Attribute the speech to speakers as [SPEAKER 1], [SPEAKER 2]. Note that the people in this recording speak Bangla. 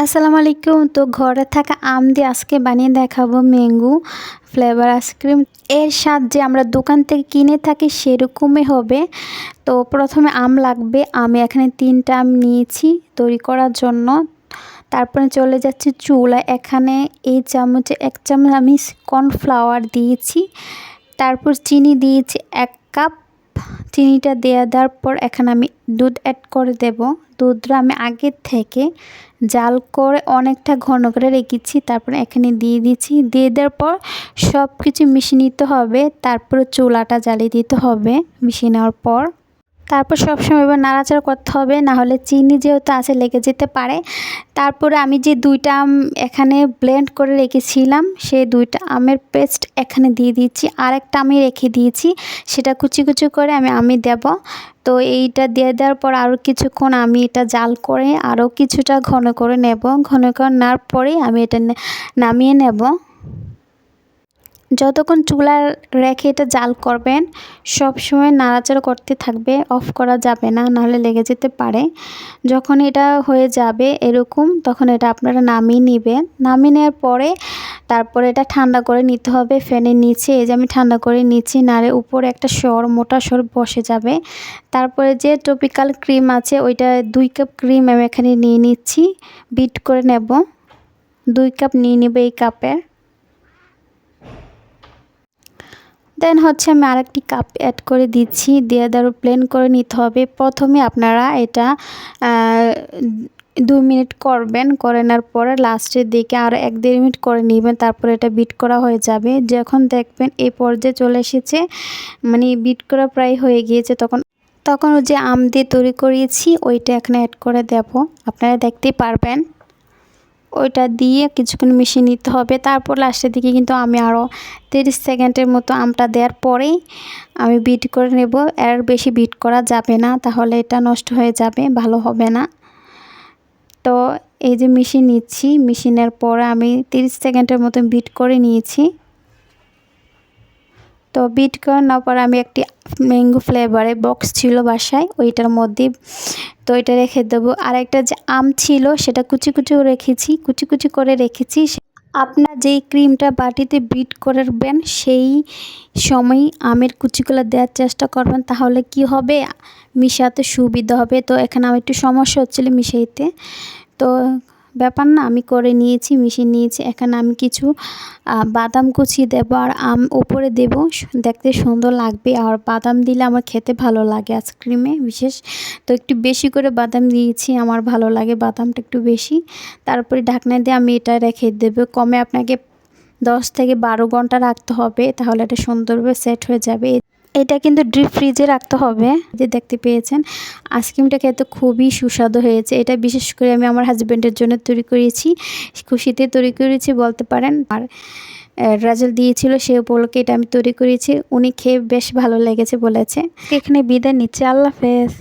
[SPEAKER 1] আসসালামু আলাইকুম। তো ঘরে থাকা আম দিয়ে আজকে বানিয়ে দেখাবো ম্যাঙ্গো ফ্লেভার আইসক্রিম। এর স্বাদ যে আমরা দোকান থেকে কিনে থাকি সেরকমই হবে। তো প্রথমে আম লাগবে। আমি এখানে 3টা আম নিয়েছি তৈরি করার জন্য। তারপরে চলে যাচ্ছি চুলায়। এখানে এই চামচে 1 চামচ আমি কর্নফ্লাওয়ার দিয়েছি। তারপর চিনি দিয়েছি 1 কাপ। চিনিটা দেওয়ার পর এখানে আমি দুধ অ্যাড করে দেব। দুধটা আমি আগের থেকে জাল করে অনেকটা ঘন করে রেখেছি। তারপর এখানে দিয়ে দিচ্ছি। দিয়ে দেওয়ার পর সব কিছু মিশিয়ে নিতে হবে। তারপরে চুলাটা জ্বালিয়ে দিতে হবে মিশিয়ে নেওয়ার পর। তারপর সবসময় এবার নাড়াচাড়া করতে হবে, না হলে চিনি যেহেতু আছে লেগে যেতে পারে। তারপরে আমি যে 2টা আম এখানে ব্লেন্ড করে রেখেছিলাম সেই 2টা আমের পেস্ট এখানে দিয়ে দিচ্ছি। আরেকটা আমি রেখে দিয়েছি, সেটা কুচি কুচি করে আমি দেব। তো এইটা দিয়ে দেওয়ার পর আরও কিছুক্ষণ আমি এটা জাল করে আরও কিছুটা ঘন করে নেব। ঘন করে নেওয়ার পরেই আমি এটা নামিয়ে নেব। যতক্ষণ চুলা রেখে এটা জাল করবেন সব সময় নাড়াচাড়া করতে থাকবে, অফ করা যাবে না, নাহলে লেগে যেতে পারে। যখন এটা হয়ে যাবে এরকম, তখন এটা আপনারা নামিয়ে নেবেন। নামিয়ে নেওয়ার পরে তারপরে এটা ঠান্ডা করে নিতে হবে ফ্যানের নিচে। এই যে আমি ঠান্ডা করে নিচ্ছি, নাড়ে উপরে একটা মোটা সর বসে যাবে। তারপরে যে ট্রপিক্যাল ক্রিম আছে ওইটা 2 কাপ ক্রিম আমি এখানে নিয়ে নিচ্ছি, বিট করে নেব। 2 কাপ নিয়ে নেবে এই কাপের। দেন আমি আরেকটি কাপ অ্যাড করে দিচ্ছি। দিয়ে দেওয়ার প্লেন করে নিতে হবে। প্রথমে আপনারা এটা 2 মিনিট করবেন, করে নেওয়ার পরে লাস্টের দিকে আরও 1-1.5 মিনিট করে নেবেন। তারপরে এটা বিট করা হয়ে যাবে। যখন দেখবেন এই পর্যায়ে চলে এসেছে, মানে বিট করা প্রায় হয়ে গিয়েছে, তখন যে আম দিয়ে তৈরি করিয়েছি ওইটা এখানে অ্যাড করে দেব। আপনারা দেখতেই পারবেন। ওইটা দিয়ে কিছুক্ষণ মিশিয়ে নিতে হবে। তারপর লাস্টের দিকে কিন্তু আমি আরও 30 সেকেন্ডের মতো আমটা দেওয়ার পরেই আমি বিট করে নেব। এর বেশি বিট করা যাবে না, তাহলে এটা নষ্ট হয়ে যাবে, ভালো হবে না। তো এই যে মিশিয়ে নিচ্ছি, মিশিয়ে পরে আমি 30 সেকেন্ডের মতো বিট করে নিয়েছি। তো বিট করে নেওয়ার পর আমি একটি ম্যাঙ্গো ফ্লেভারে বক্স ছিল বাসায়, ওইটার মধ্যে তো এটা রেখে দেবো। আর একটা যে আম ছিল সেটা কুচি কুচি করে রেখেছি। আপনার যেই ক্রিমটা বাটিতে বিট করবেন সেই সময় আমের কুচিগুলো দেওয়ার চেষ্টা করবেন, তাহলে কি হবে, মিশাতে সুবিধা হবে। তো এখানে আমার একটু সমস্যা হচ্ছিল মিশাইতে, তো ব্যাপার না, আমি করে নিয়েছি, মিশিয়ে নিয়েছি। এখানে আমি কিছু বাদাম কুচি দেবো আর আম উপরে দেব, দেখতে সুন্দর লাগবে। আর বাদাম দিলে আমার খেতে ভালো লাগে আইসক্রিমে বিশেষ, তো একটু বেশি করে বাদাম দিয়েছি, আমার ভালো লাগে বাদামটা একটু বেশি। তারপরে ঢাকনা দিয়ে আমি এটা রেখে দেবো। কমে আপনাকে 10 থেকে 12 ঘন্টা রাখতে হবে, তাহলে এটা সুন্দরভাবে সেট হয়ে যাবে। এটা কিন্তু ডিপ ফ্রিজে রাখতে হবে। যে দেখতে পেয়েছেন আইসক্রিমটা খেতে খুবই সুস্বাদু হয়েছে। এটা বিশেষ করে আমি আমার হাজব্যান্ডের জন্য তৈরি করেছি, খুশিতে তৈরি করেছি বলতে পারেন। আর রেজাল্ট দিয়েছিল সে উপলক্ষে এটা আমি তৈরি করেছি, উনি খেয়ে বেশ ভালো লেগেছে বলেছে। এখানে বিদায় নিচ্ছি, আল্লাহ হাফেজ।